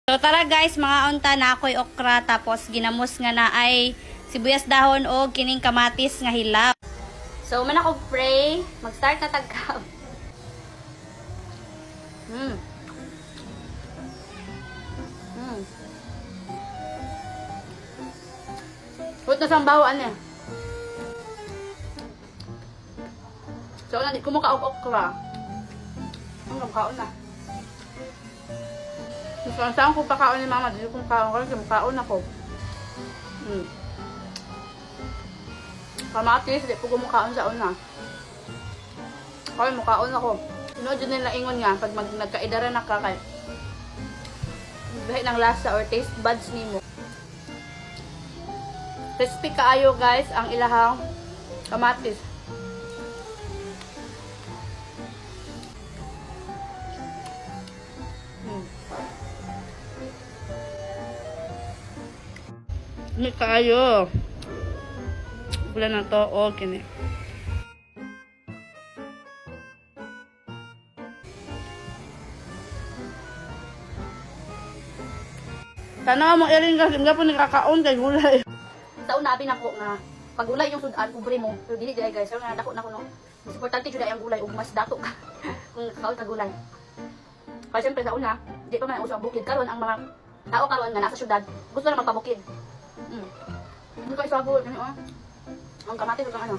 So tara guys, mga unta na ako'y okra tapos ginamos nga na ay sibuyas dahon o kining kamatis nga hilaw. So man ako pray, mag-start na tagkab. Huwag na siyang bawaan eh. So di ko mukha okra. Ang kaon na. Saan ko pakaon ni mama, dito kong kaon ko, makaon ako. Kamatis, di ko kumakaon sa una. Okay, makaon ako. Sunod yun nila ingon nga, pag nagkaidara na ka, kay ng lasa or taste buds nimo. Crispy kaayo guys, ang ilahang kamatis. May kayo. Wala na to. Okay na. Sana mo iring kasi nga po nakakaon kay gulay. Sa una abi nako nga pag gulay yung sudan kubre mo. Pero dili dai guys, nga dako nako no. Mas importante jud ay ang gulay ug mas dato ka. Kung kaon ka gulay. Kasi siyempre sa una, di pa man usang bukid karon ang mga tao karon nga nasa syudad, gusto na magpabukid. Hindi ko isabot, ang kamatis ug ang ano.